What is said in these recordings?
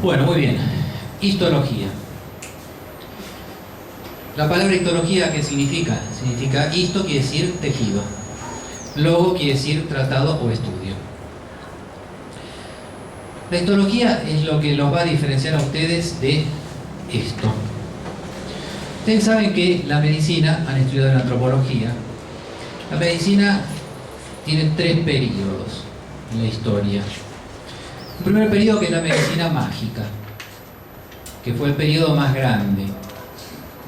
Bueno, muy bien. Histología. La palabra histología, ¿qué significa? Significa histo, quiere decir tejido. Logo quiere decir tratado o estudio. La histología es lo que los va a diferenciar a ustedes de esto. Ustedes saben que la medicina, han estudiado en antropología, la medicina tiene 3 periodos en la historia. El primer periodo, que es la medicina mágica, que fue el periodo más grande,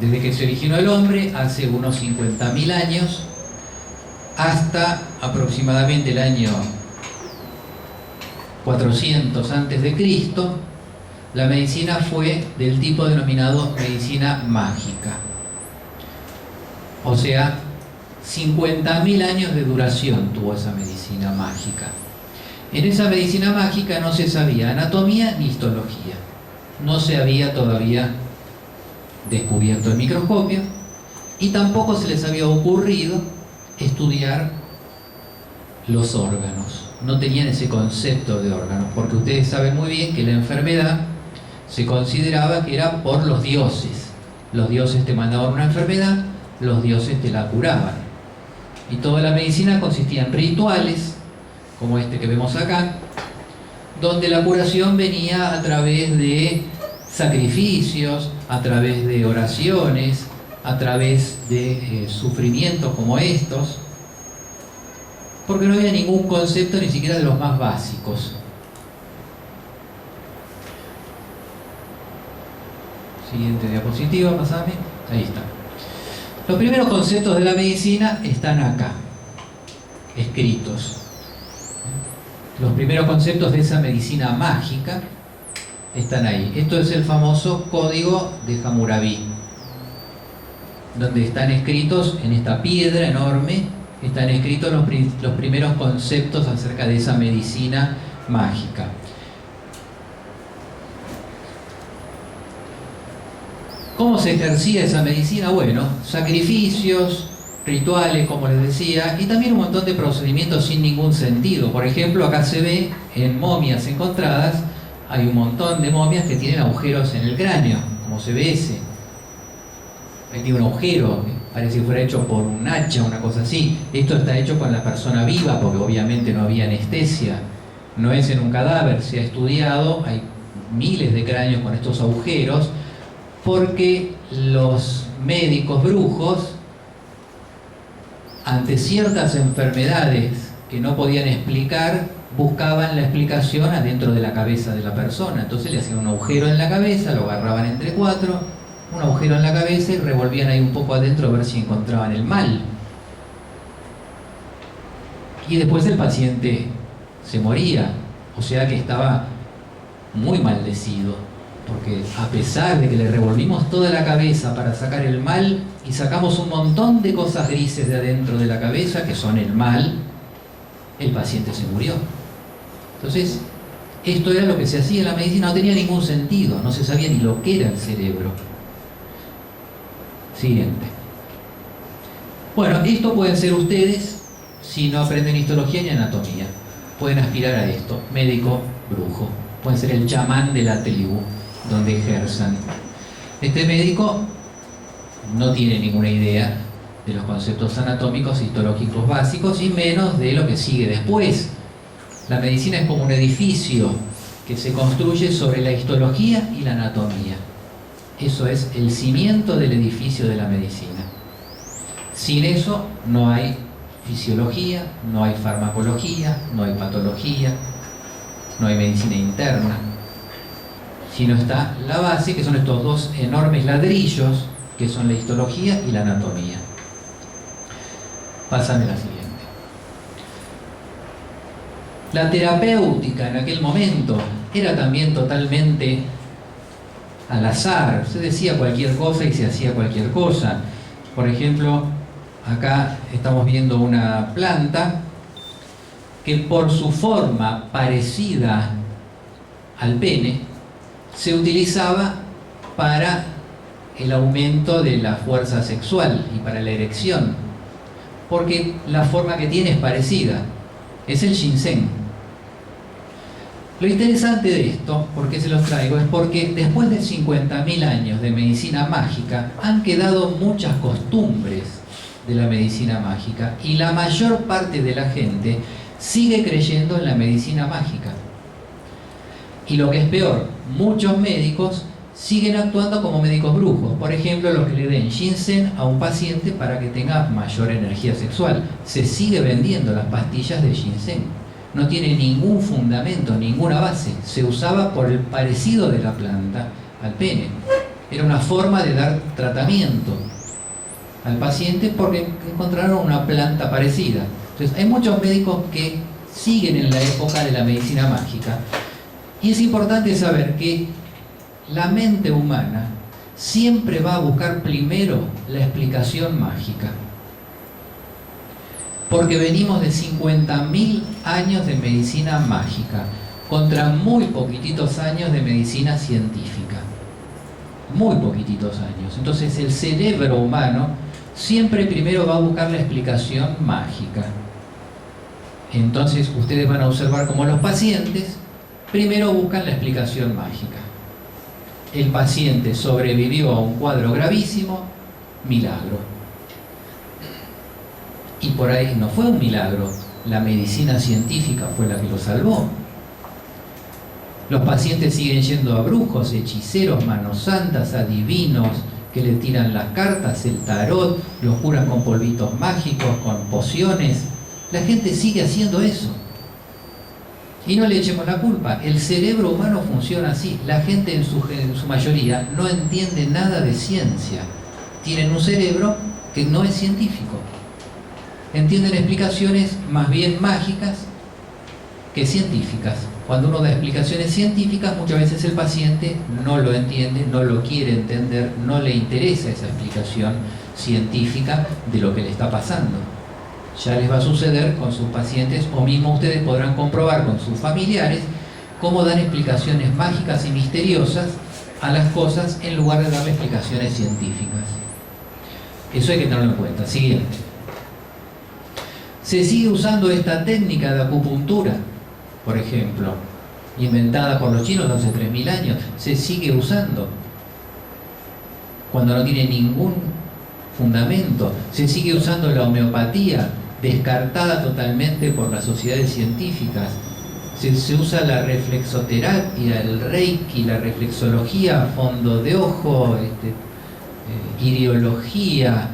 desde que se originó el hombre hace unos 50.000 años hasta aproximadamente el año 400 antes de Cristo. La medicina fue del tipo denominado medicina mágica, o sea, 50.000 años de duración tuvo esa medicina mágica. En esa medicina mágica no se sabía anatomía ni histología, no se había todavía descubierto el microscopio y tampoco se les había ocurrido estudiar los órganos. No tenían ese concepto de órganos, porque ustedes saben muy bien que la enfermedad se consideraba que era por los dioses. Los dioses te mandaban una enfermedad, los dioses te la curaban. Y toda la medicina consistía en rituales, como este que vemos acá, donde la curación venía a través de sacrificios, a través de oraciones, a través de sufrimientos como estos, porque no había ningún concepto ni siquiera de los más básicos. Siguiente diapositiva, pasame. Ahí está. Los primeros conceptos de la medicina están acá, escritos. Los primeros conceptos de esa medicina mágica están ahí. Esto es el famoso Código de Hammurabi, donde están escritos en esta piedra enorme, están escritos los primeros conceptos acerca de esa medicina mágica. ¿Cómo se ejercía esa medicina? Bueno, sacrificios, rituales, como les decía, y también un montón de procedimientos sin ningún sentido. Por ejemplo, acá se ve en momias encontradas, hay un montón de momias que tienen agujeros en el cráneo, como se ve ese. Ahí tiene un agujero, parece que fuera hecho por un hacha, una cosa así. Esto está hecho con la persona viva, porque obviamente no había anestesia. No es en un cadáver, se ha estudiado, hay miles de cráneos con estos agujeros, porque los médicos brujos, ante ciertas enfermedades que no podían explicar, buscaban la explicación adentro de la cabeza de la persona. Entonces le hacían un agujero en la cabeza, lo agarraban entre 4, un agujero en la cabeza y revolvían ahí un poco adentro a ver si encontraban el mal. Y después el paciente se moría, o sea que estaba muy maldecido, porque a pesar de que le revolvimos toda la cabeza para sacar el mal y sacamos un montón de cosas grises de adentro de la cabeza que son el mal, el paciente se murió. Entonces, esto era lo que se hacía en la medicina, no tenía ningún sentido, no se sabía ni lo que era el cerebro. Siguiente. Bueno, esto pueden ser ustedes si no aprenden histología ni anatomía. Pueden aspirar a esto, médico brujo. Pueden ser el chamán de la tribu donde ejerzan. Este médico no tiene ninguna idea de los conceptos anatómicos, histológicos básicos y menos de lo que sigue después. La medicina es como un edificio que se construye sobre la histología y la anatomía. Eso es el cimiento del edificio de la medicina. Sin eso no hay fisiología, no hay farmacología, no hay patología, no hay medicina interna. Sino está la base, que son estos 2 enormes ladrillos, que son la histología y la anatomía. Pásame la siguiente. La terapéutica en aquel momento era también totalmente al azar. Se decía cualquier cosa y se hacía cualquier cosa. Por ejemplo, acá estamos viendo una planta que por su forma parecida al pene se utilizaba para el aumento de la fuerza sexual y para la erección, porque la forma que tiene es parecida, es el ginseng. Lo interesante de esto, ¿por qué se los traigo? Es porque después de 50.000 años de medicina mágica han quedado muchas costumbres de la medicina mágica y la mayor parte de la gente sigue creyendo en la medicina mágica. Y lo que es peor, muchos médicos siguen actuando como médicos brujos. Por ejemplo, los que le den ginseng a un paciente para que tenga mayor energía sexual. Se sigue vendiendo las pastillas de ginseng. No tiene ningún fundamento, ninguna base. Se usaba por el parecido de la planta al pene. Era una forma de dar tratamiento al paciente porque encontraron una planta parecida. Entonces, hay muchos médicos que siguen en la época de la medicina mágica. Y es importante saber que la mente humana siempre va a buscar primero la explicación mágica. Porque venimos de 50.000 años de medicina mágica contra muy poquititos años de medicina científica. Muy poquititos años. Entonces el cerebro humano siempre primero va a buscar la explicación mágica. Entonces ustedes van a observar cómo los pacientes primero buscan la explicación mágica. El paciente sobrevivió a un cuadro gravísimo, milagro. Y por ahí no fue un milagro, la medicina científica fue la que lo salvó. Los pacientes siguen yendo a brujos, hechiceros, manos santas, adivinos, que le tiran las cartas, el tarot, los curan con polvitos mágicos, con pociones. La gente sigue haciendo eso. Y no le echemos la culpa, el cerebro humano funciona así. La gente en su mayoría no entiende nada de ciencia. Tienen un cerebro que no es científico. Entienden explicaciones más bien mágicas que científicas. Cuando uno da explicaciones científicas, muchas veces el paciente no lo entiende, no lo quiere entender, no le interesa esa explicación científica de lo que le está pasando. Ya les va a suceder con sus pacientes, o mismo ustedes podrán comprobar con sus familiares cómo dan explicaciones mágicas y misteriosas a las cosas en lugar de darle explicaciones científicas. Eso hay que tenerlo en cuenta. Siguiente. Se sigue usando esta técnica de acupuntura, por ejemplo, inventada por los chinos hace 3.000 años. Se sigue usando cuando no tiene ningún fundamento. Se sigue usando la homeopatía, descartada totalmente por las sociedades científicas. Se usa la reflexoterapia, el reiki, la reflexología, fondo de ojo, ideología,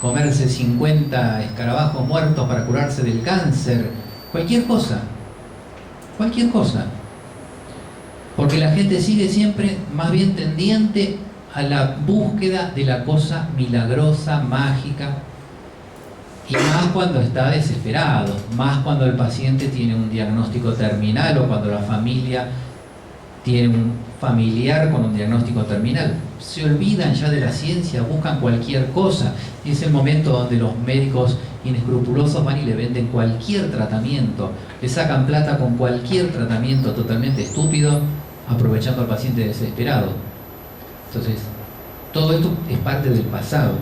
comerse 50 escarabajos muertos para curarse del cáncer, cualquier cosa, porque la gente sigue siempre más bien tendiente a la búsqueda de la cosa milagrosa, mágica, y más cuando está desesperado, más cuando el paciente tiene un diagnóstico terminal o cuando la familia tiene un familiar con un diagnóstico terminal. Se olvidan ya de la ciencia, buscan cualquier cosa. Y es el momento donde los médicos inescrupulosos van y le venden cualquier tratamiento, le sacan plata con cualquier tratamiento totalmente estúpido, aprovechando al paciente desesperado. Entonces, todo esto es parte del pasado.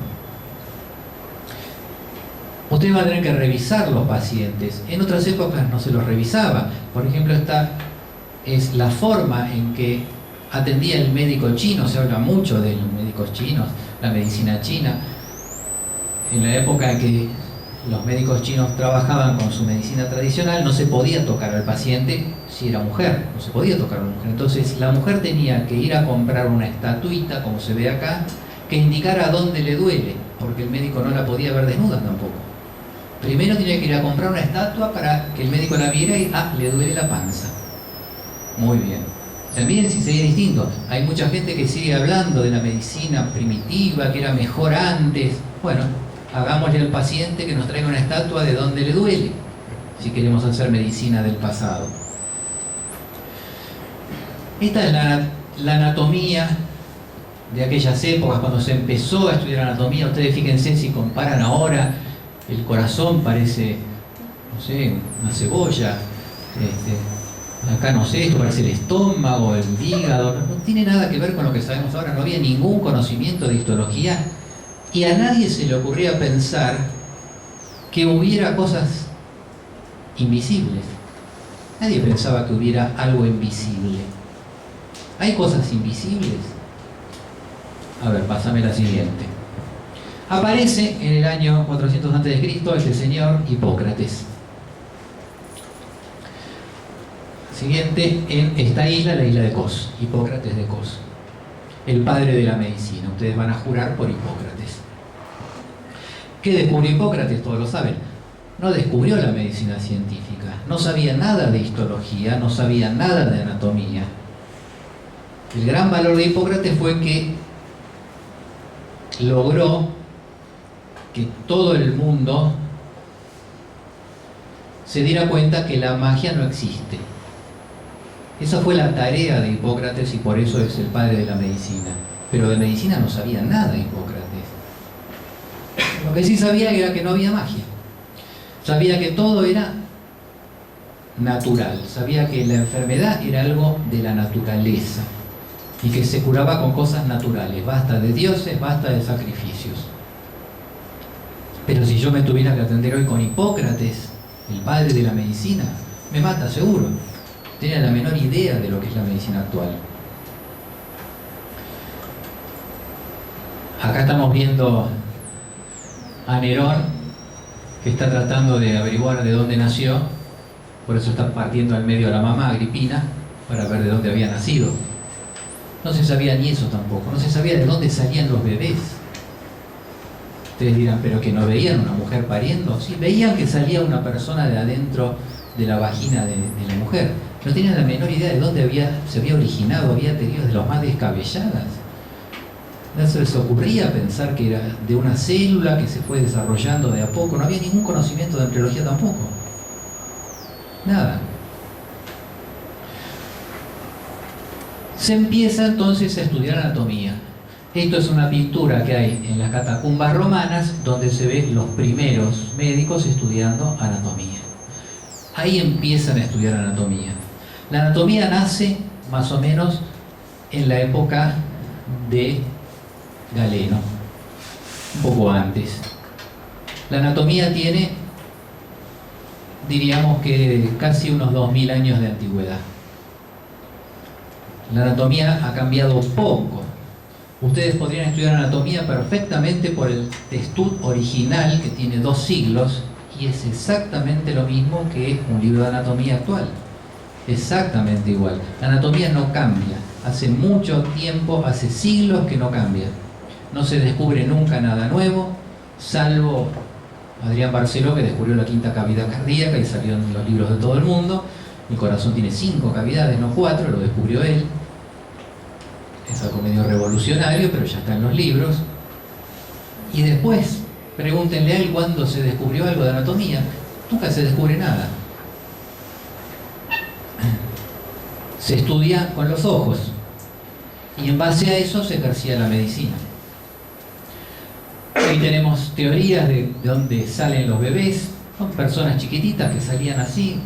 Usted va a tener que revisar los pacientes. En otras épocas no se los revisaba. Por ejemplo, esta es la forma en que atendía el médico chino. Se habla mucho de los médicos chinos, la medicina china. En la época en que los médicos chinos trabajaban con su medicina tradicional, no se podía tocar al paciente si era mujer, no se podía tocar a una mujer. Entonces la mujer tenía que ir a comprar una estatuita, como se ve acá, que indicara dónde le duele, porque el médico no la podía ver desnuda tampoco. Primero tenía que ir a comprar una estatua para que el médico la viera y, le duele la panza. Muy bien. O sea, miren si sería distinto. Hay mucha gente que sigue hablando de la medicina primitiva, que era mejor antes. Bueno, hagámosle al paciente que nos traiga una estatua de donde le duele, si queremos hacer medicina del pasado. Esta es la anatomía de aquellas épocas, cuando se empezó a estudiar anatomía. Ustedes fíjense si comparan ahora, el corazón parece, no sé, una cebolla. Acá no sé, esto parece el estómago, el hígado. No tiene nada que ver con lo que sabemos ahora. No había ningún conocimiento de histología. Y a nadie se le ocurría pensar que hubiera cosas invisibles. Nadie pensaba que hubiera algo invisible. ¿Hay cosas invisibles? A ver, pásame la siguiente. Aparece en el año 400 a.C. este señor Hipócrates. Siguiente, en esta isla, la isla de Kos, Hipócrates de Kos, el padre de la medicina. Ustedes van a jurar por Hipócrates. ¿Qué descubrió Hipócrates? Todos lo saben. No descubrió la medicina científica, no sabía nada de histología, no sabía nada de anatomía. El gran valor de Hipócrates fue que logró que todo el mundo se diera cuenta que la magia no existe. Esa fue la tarea de Hipócrates y por eso es el padre de la medicina. Pero de medicina no sabía nada Hipócrates. Lo que sí sabía era que no había magia. Sabía que todo era natural. Sabía que la enfermedad era algo de la naturaleza y que se curaba con cosas naturales. Basta de dioses, basta de sacrificios. Pero si yo me tuviera que atender hoy con Hipócrates, el padre de la medicina, me mata seguro. Tenía la menor idea de lo que es la medicina actual. Acá estamos viendo a Nerón, que está tratando de averiguar de dónde nació, por eso está partiendo al medio a la mamá Agripina, para ver de dónde había nacido. No se sabía ni eso tampoco, no se sabía de dónde salían los bebés. Ustedes dirán, ¿pero que no veían una mujer pariendo? Sí, veían que salía una persona de adentro de la vagina de la mujer. No tenían la menor idea de dónde se había originado, había teorías de los más descabelladas. No se les ocurría pensar que era de una célula que se fue desarrollando de a poco. No había ningún conocimiento de embriología tampoco. Nada. Se empieza entonces a estudiar anatomía. Esto es una pintura que hay en las catacumbas romanas donde se ven los primeros médicos estudiando anatomía. Ahí empiezan a estudiar anatomía. La anatomía nace más o menos en la época de Galeno, un poco antes. La anatomía tiene, diríamos que casi unos 2000 años de antigüedad. La anatomía ha cambiado poco. Ustedes podrían estudiar anatomía perfectamente por el Testud original, que tiene 2 siglos, y es exactamente lo mismo que un libro de anatomía actual. Exactamente igual. La anatomía no cambia. Hace mucho tiempo, hace siglos que no cambia. No se descubre nunca nada nuevo, salvo Adrián Barceló, que descubrió la 5ª cavidad cardíaca y salió en los libros de todo el mundo. El corazón tiene 5 cavidades, no 4, lo descubrió él. Es algo medio revolucionario, pero ya está en los libros. Y después, pregúntenle a él cuándo se descubrió algo de anatomía. Nunca se descubre nada. Se estudia con los ojos. Y en base a eso se ejercía la medicina. Ahí tenemos teorías de dónde salen los bebés. Son personas chiquititas que salían así.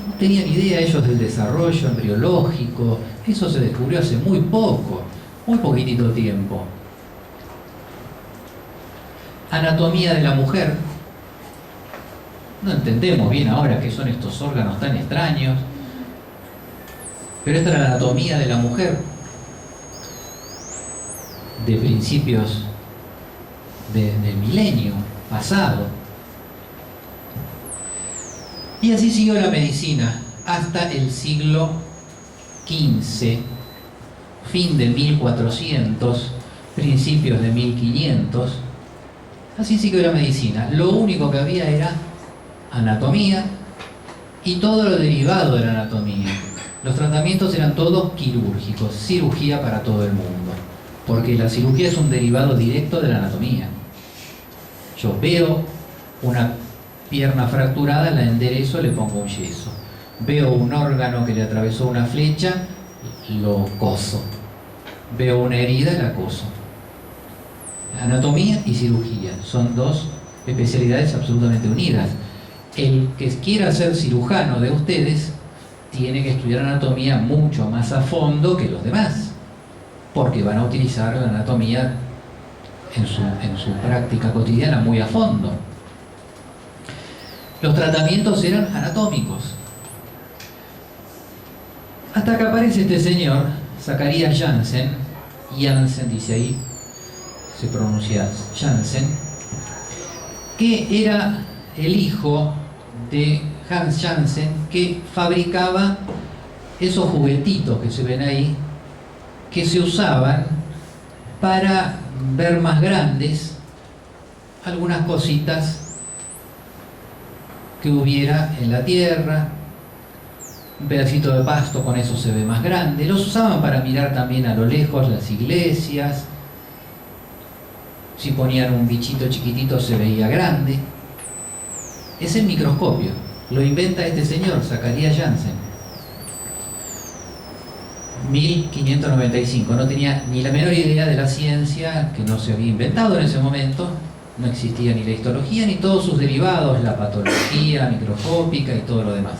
No tenían idea ellos del desarrollo embriológico. Eso se descubrió hace muy poco, muy poquitito tiempo. Anatomía de la mujer. No entendemos bien ahora qué son estos órganos tan extraños. Pero esta era la anatomía de la mujer de principios del milenio pasado. Y así siguió la medicina hasta el siglo XV, fin de 1400, principios de 1500. Así siguió la medicina. Lo único que había era anatomía y todo lo derivado de la anatomía. Los tratamientos eran todos quirúrgicos, cirugía para todo el mundo, porque la cirugía es un derivado directo de la anatomía. Yo veo una pierna fracturada, la enderezo, le pongo un yeso. Veo un órgano que le atravesó una flecha, lo coso. Veo una herida, la coso. Anatomía y cirugía son 2 especialidades absolutamente unidas. El que quiera ser cirujano de ustedes tiene que estudiar anatomía mucho más a fondo que los demás, porque van a utilizar la anatomía en su práctica cotidiana muy a fondo. Los tratamientos eran anatómicos. Hasta que aparece este señor, Zacharias Janssen, dice ahí, se pronuncia Janssen, que era el hijo de Hans Janssen, que fabricaba esos juguetitos que se ven ahí, que se usaban para ver más grandes algunas cositas que hubiera en la tierra. Un pedacito de pasto, con eso se ve más grande. Los usaban para mirar también a lo lejos las iglesias. Si ponían un bichito chiquitito se veía grande. Es el microscopio. Lo inventa este señor, Zacharias Janssen. 1595. No tenía ni la menor idea de la ciencia, que no se había inventado en ese momento. No existía ni la histología ni todos sus derivados, la patología microscópica y todo lo demás.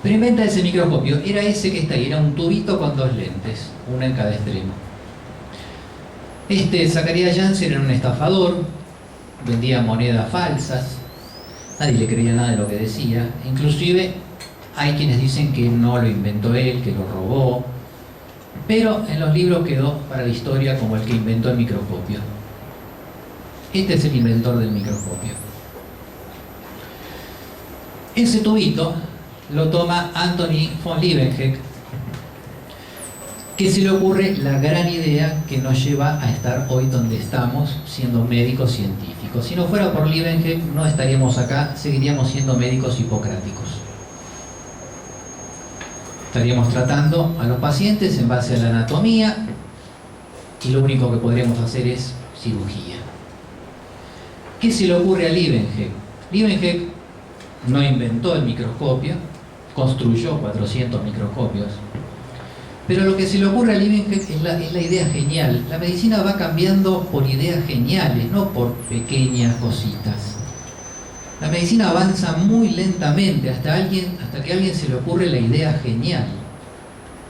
Pero inventa ese microscopio. Era ese que está ahí, era un tubito con dos lentes, una en cada extremo. Este Zacharias Janssen era un estafador, vendía monedas falsas, nadie le creía nada de lo que decía. Inclusive hay quienes dicen que no lo inventó él, que lo robó, pero en los libros quedó para la historia como el que inventó el microscopio. Este es el inventor del microscopio. Ese tubito lo toma Anthony von Leeuwenhoek, que se le ocurre la gran idea que nos lleva a estar hoy donde estamos, siendo médicos científicos. Si no fuera por Leeuwenhoek, no estaríamos acá, seguiríamos siendo médicos hipocráticos. Estaríamos tratando a los pacientes en base a la anatomía y lo único que podríamos hacer es cirugía. ¿Qué se le ocurre a Leeuwenhoek? Leeuwenhoek no inventó el microscopio, construyó 400 microscopios. Pero lo que se le ocurre a Leeuwenhoek es la idea genial. La medicina va cambiando por ideas geniales, no por pequeñas cositas. La medicina avanza muy lentamente hasta que a alguien se le ocurre la idea genial.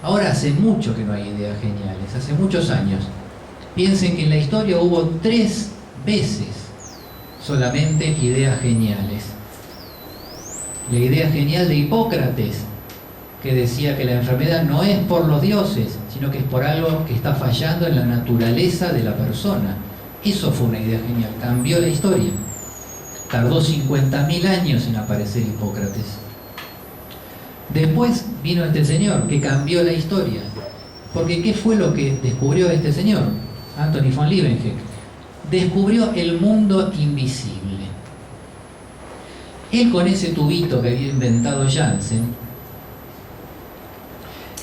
Ahora hace mucho que no hay ideas geniales, hace muchos años. Piensen que en la historia hubo 3 veces solamente ideas geniales. La idea genial de Hipócrates, que decía que la enfermedad no es por los dioses, sino que es por algo que está fallando en la naturaleza de la persona. Eso fue una idea genial, cambió la historia. Tardó 50.000 años en aparecer Hipócrates. Después vino este señor que cambió la historia. Porque ¿qué fue lo que descubrió este señor? Anthony von Leeuwenhoek. Descubrió el mundo invisible. Él, con ese tubito que había inventado Janssen,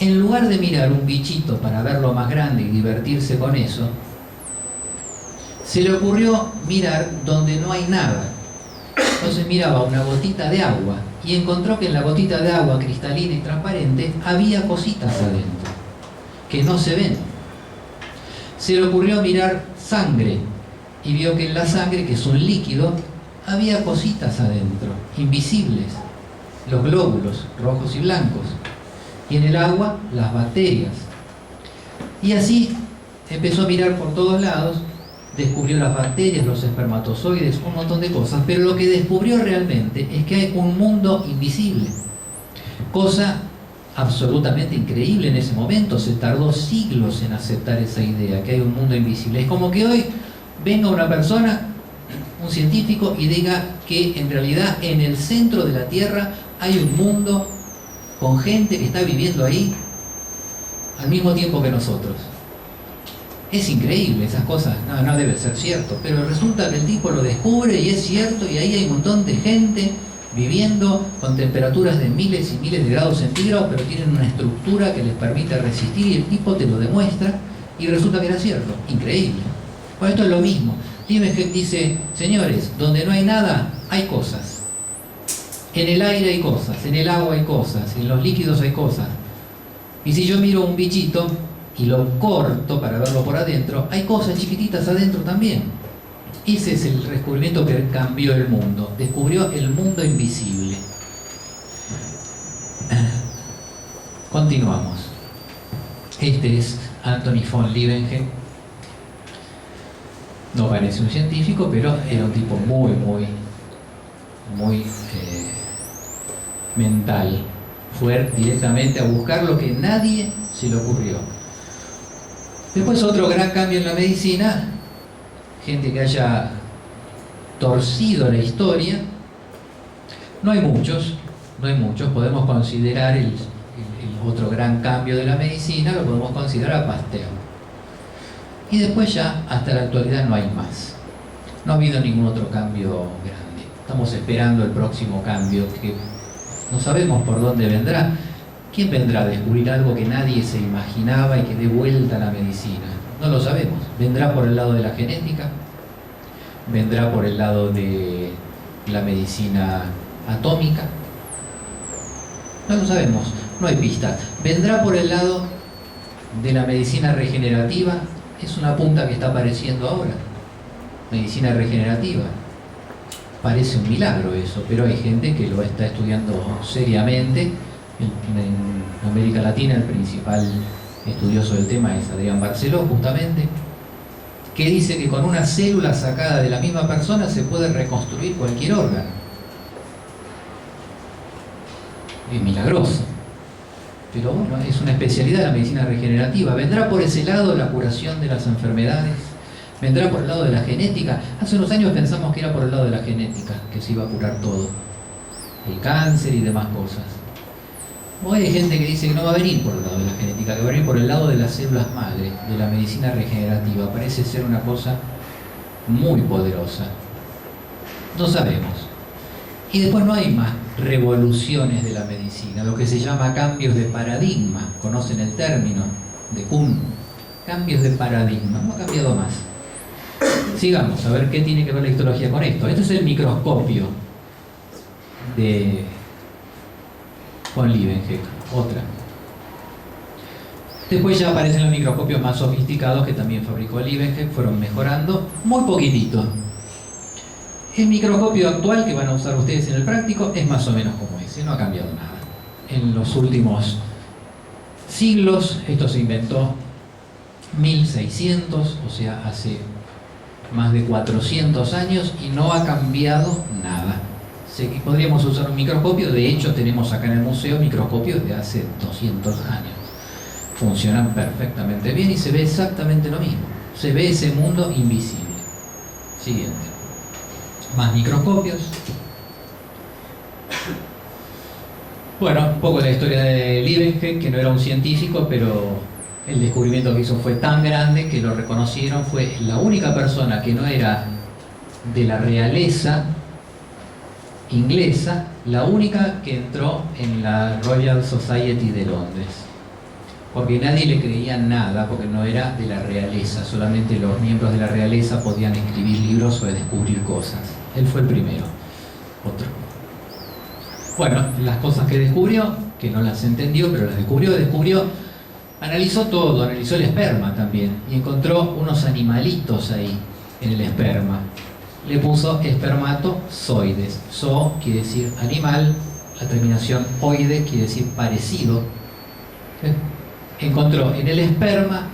en lugar de mirar un bichito para verlo más grande y divertirse con eso, se le ocurrió mirar donde no hay nada. Entonces miraba una gotita de agua y encontró que en la gotita de agua cristalina y transparente había cositas adentro que no se ven. Se le ocurrió mirar sangre y vio que en la sangre, que es un líquido, había cositas adentro, invisibles, los glóbulos rojos y blancos, y en el agua las bacterias. Y así empezó a mirar por todos lados, descubrió las bacterias, los espermatozoides, un montón de cosas, pero lo que descubrió realmente es que hay un mundo invisible, cosa absolutamente increíble en ese momento. Se tardó siglos en aceptar esa idea, que hay un mundo invisible. Es como que hoy venga una persona, un científico, y diga que en realidad en el centro de la Tierra hay un mundo con gente que está viviendo ahí al mismo tiempo que nosotros. Es increíble, esas cosas no debe ser cierto, pero resulta que el tipo lo descubre y es cierto, y ahí hay un montón de gente viviendo con temperaturas de miles y miles de grados centígrados, pero tienen una estructura que les permite resistir, y el tipo te lo demuestra y resulta que era cierto. Increíble. Bueno, esto es lo mismo. Leeuwenhoek dice, señores, donde no hay nada, hay cosas. En el aire hay cosas, en el agua hay cosas, en los líquidos hay cosas. Y si yo miro un bichito y lo corto para verlo por adentro, hay cosas chiquititas adentro también. Ese es el descubrimiento que cambió el mundo. Descubrió el mundo invisible. Continuamos. Este es Anthony von Leeuwenhoek. No parece un científico, pero era un tipo muy mental, Fue directamente a buscar lo que nadie se le ocurrió. Después otro gran cambio en la medicina, gente que haya torcido la historia, no hay muchos, podemos considerar el otro gran cambio de la medicina, lo podemos considerar a Pasteur. Y después ya, hasta la actualidad, no hay más. No ha habido ningún otro cambio grande. Estamos esperando el próximo cambio, que no sabemos por dónde vendrá. ¿Quién vendrá a descubrir algo que nadie se imaginaba y que dé vuelta a la medicina? No lo sabemos. ¿Vendrá por el lado de la genética? ¿Vendrá por el lado de la medicina atómica? No lo sabemos, no hay pista. ¿Vendrá por el lado de la medicina regenerativa? Es una punta que está apareciendo ahora. Medicina regenerativa. Parece un milagro eso, pero hay gente que lo está estudiando seriamente. En América Latina el principal estudioso del tema es Adrián Barceló, justamente, que dice que con una célula sacada de la misma persona se puede reconstruir cualquier órgano. Es milagroso. Pero bueno, es una especialidad de la medicina regenerativa. ¿Vendrá por ese lado la curación de las enfermedades? ¿Vendrá por el lado de la genética? Hace unos años pensamos que era por el lado de la genética, que se iba a curar todo. El cáncer y demás cosas. Hoy hay gente que dice que no va a venir por el lado de la genética, que va a venir por el lado de las células madre, de la medicina regenerativa. Parece ser una cosa muy poderosa. No sabemos. Y después no hay más revoluciones de la medicina, lo que se llama cambios de paradigma. Conocen el término de Kuhn. Cambios de paradigma. No ha cambiado más. Sigamos a ver qué tiene que ver la histología con esto. Este es el microscopio de von Leeuwenhoek. Otra. Después ya aparecen los microscopios más sofisticados que también fabricó Leeuwenhoek, fueron mejorando muy poquitito. El microscopio actual que van a usar ustedes en el práctico es más o menos como ese, no ha cambiado nada. En los últimos siglos, esto se inventó 1600, o sea, hace más de 400 años y no ha cambiado nada. Sé que podríamos usar un microscopio, de hecho tenemos acá en el museo microscopios de hace 200 años. Funcionan perfectamente bien y se ve exactamente lo mismo. Se ve ese mundo invisible. Siguiente. Más microscopios. Bueno, un poco la historia de Leeuwenhoek, que no era un científico, pero el descubrimiento que hizo fue tan grande que lo reconocieron. Fue la única persona que no era de la realeza inglesa, la única que entró en la Royal Society de Londres, porque nadie le creía nada, porque no era de la realeza, solamente los miembros de la realeza podían escribir libros o descubrir cosas. Él fue el primero. Otro. Bueno, las cosas que descubrió, que no las entendió, pero las descubrió, analizó todo, analizó el esperma también, y encontró unos animalitos ahí, en el esperma. Le puso espermatozoides. Zo quiere decir animal, la terminación oide quiere decir parecido. Encontró en el esperma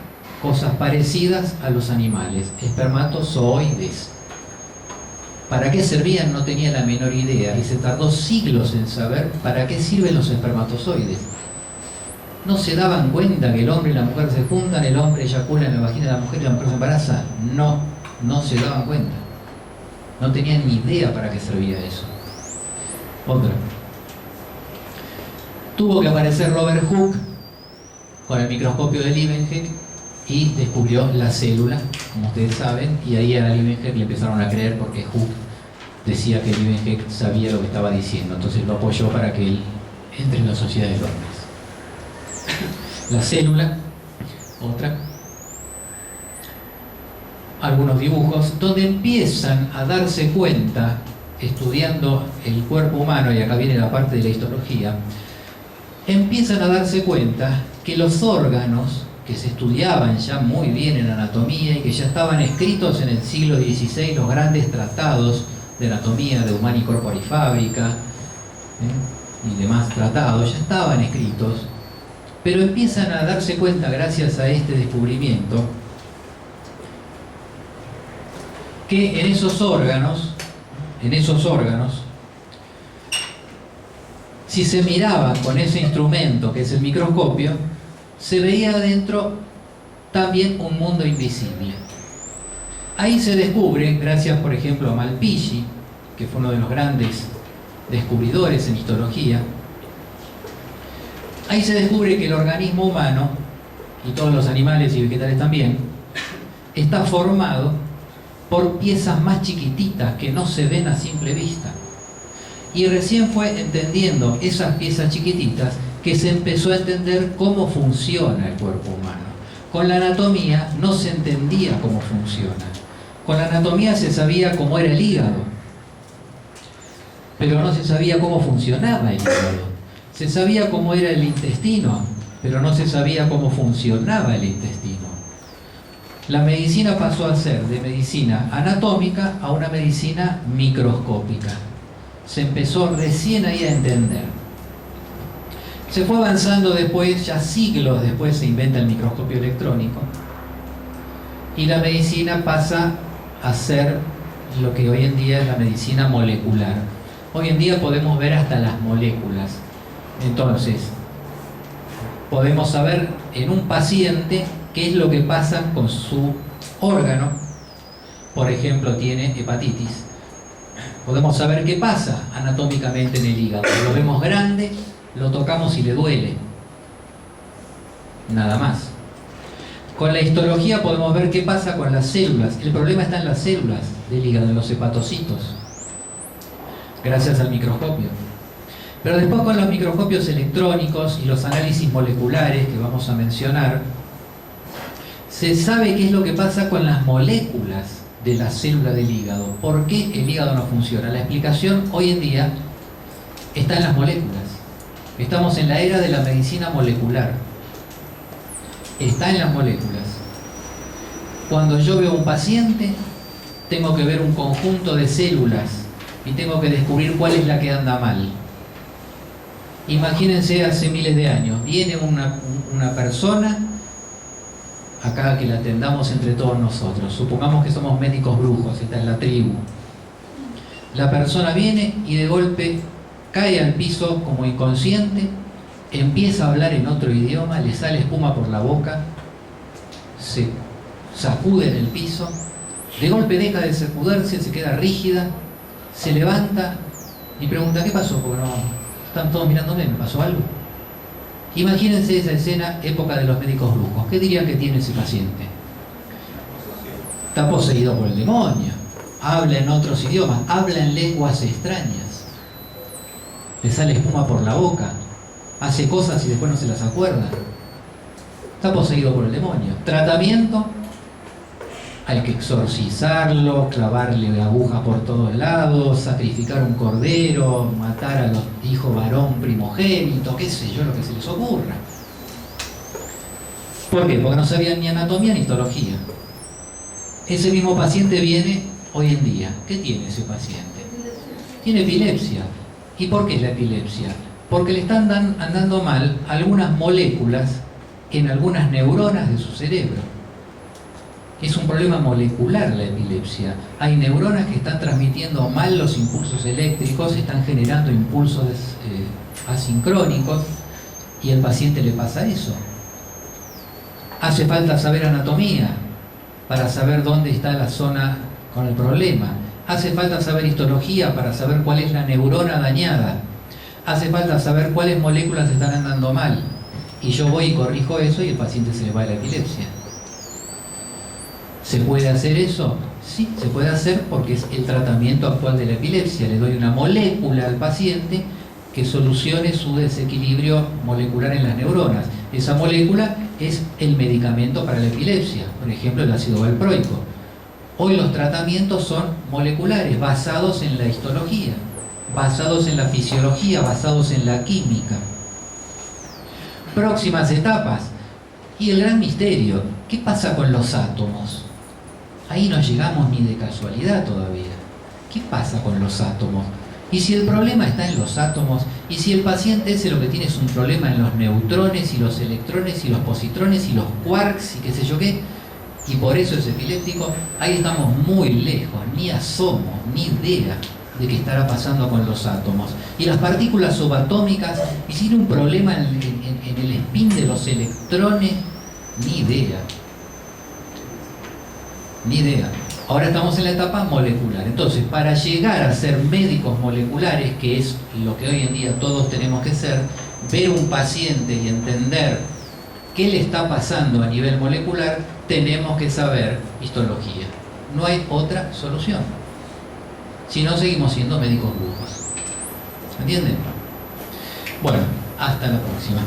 cosas parecidas a los animales, espermatozoides. ¿Para qué servían? No tenía la menor idea y se tardó siglos en saber para qué sirven los espermatozoides. No se daban cuenta que el hombre y la mujer se juntan, el hombre eyacula en la vagina de la mujer y la mujer se embaraza. No se daban cuenta. No tenían ni idea para qué servía eso. Otra. Tuvo que aparecer Robert Hooke con el microscopio de Leeuwenhoek y descubrió la célula, como ustedes saben, y ahí a Leeuwenhoek le empezaron a creer porque Hooke decía que Leeuwenhoek sabía lo que estaba diciendo, entonces lo apoyó para que él entre en la sociedad de Londres. La célula, otra. Algunos dibujos donde empiezan a darse cuenta, estudiando el cuerpo humano, y acá viene la parte de la histología, empiezan a darse cuenta que los órganos que se estudiaban ya muy bien en anatomía y que ya estaban escritos en el siglo XVI, los grandes tratados de anatomía de Humani Corpori Fabrica y demás tratados, ya estaban escritos, pero empiezan a darse cuenta, gracias a este descubrimiento, que en esos órganos Si se miraba con ese instrumento que es el microscopio, se veía adentro también un mundo invisible. Ahí se descubre, gracias por ejemplo a Malpighi, que fue uno de los grandes descubridores en histología, ahí se descubre que el organismo humano, y todos los animales y vegetales también, está formado por piezas más chiquititas que no se ven a simple vista. Y recién fue entendiendo esas piezas chiquititas que se empezó a entender cómo funciona el cuerpo humano. Con la anatomía no se entendía cómo funciona. Con la anatomía se sabía cómo era el hígado, pero no se sabía cómo funcionaba el hígado. Se sabía cómo era el intestino, pero no se sabía cómo funcionaba el intestino. La medicina pasó a ser de medicina anatómica a una medicina microscópica. Se empezó recién ahí a entender. Se fue avanzando después, ya siglos después se inventa el microscopio electrónico y la medicina pasa a ser lo que hoy en día es la medicina molecular. Hoy en día podemos ver hasta las moléculas. Entonces, podemos saber en un paciente qué es lo que pasa con su órgano. Por ejemplo, tiene hepatitis. Podemos saber qué pasa anatómicamente en el hígado. Lo vemos grande, lo tocamos y le duele. Nada más. Con la histología podemos ver qué pasa con las células. El problema está en las células del hígado, en los hepatocitos, gracias al microscopio. Pero después con los microscopios electrónicos y los análisis moleculares que vamos a mencionar, se sabe qué es lo que pasa con las moléculas de la célula del hígado. ¿Por qué el hígado no funciona? La explicación hoy en día está en las moléculas. Estamos en la era de la medicina molecular. Está en las moléculas. Cuando yo veo un paciente, tengo que ver un conjunto de células y tengo que descubrir cuál es la que anda mal. Imagínense hace miles de años, viene una persona acá que la atendamos entre todos nosotros. Supongamos que somos médicos brujos, esta es la tribu. La persona viene y de golpe cae al piso como inconsciente, empieza a hablar en otro idioma, le sale espuma por la boca, se sacude en el piso, de golpe deja de sacudirse, se queda rígida, se levanta y pregunta: ¿qué pasó? Porque no, están todos mirándome, ¿me pasó algo? Imagínense esa escena, época de los médicos brujos. ¿Qué dirían que tiene ese paciente? Está poseído por el demonio, habla en otros idiomas, habla en lenguas extrañas, le sale espuma por la boca, hace cosas y después no se las acuerda. Está poseído por el demonio. Tratamiento: hay que exorcizarlo, clavarle aguja por todos lados, sacrificar un cordero, matar a los hijos varón primogénito, qué sé yo, lo que se les ocurra. ¿Por qué? Porque no sabían ni anatomía ni histología. Ese mismo paciente viene hoy en día. ¿Qué tiene ese paciente? Tiene epilepsia. ¿Y por qué es la epilepsia? Porque le están andando mal algunas moléculas en algunas neuronas de su cerebro. Es un problema molecular la epilepsia. Hay neuronas que están transmitiendo mal los impulsos eléctricos, están generando impulsos asincrónicos y al paciente le pasa eso. Hace falta saber anatomía para saber dónde está la zona con el problema. Hace falta saber histología para saber cuál es la neurona dañada. Hace falta saber cuáles moléculas están andando mal. Y yo voy y corrijo eso y el paciente se le va la epilepsia. ¿Se puede hacer eso? Sí, se puede hacer porque es el tratamiento actual de la epilepsia. Le doy una molécula al paciente que solucione su desequilibrio molecular en las neuronas. Esa molécula es el medicamento para la epilepsia, por ejemplo el ácido valproico. Hoy los tratamientos son moleculares, basados en la histología, basados en la fisiología, basados en la química. Próximas etapas. Y el gran misterio: ¿qué pasa con los átomos? Ahí no llegamos ni de casualidad todavía. ¿Qué pasa con los átomos? Y si el problema está en los átomos, y si el paciente ese lo que tiene es un problema en los neutrones y los electrones y los positrones y los quarks y qué sé yo qué, y por eso es epiléptico, ahí estamos muy lejos, ni asomo, ni idea. de qué estará pasando con los átomos. Y las partículas subatómicas, ¿y si tiene un problema en el spin de los electrones? Ni idea. Ni idea. Ahora estamos en la etapa molecular. Entonces, para llegar a ser médicos moleculares, que es lo que hoy en día todos tenemos que ser, ver un paciente y entender qué le está pasando a nivel molecular, tenemos que saber histología. No hay otra solución. Si no, seguimos siendo médicos brujos. ¿Entienden? Bueno, hasta la próxima.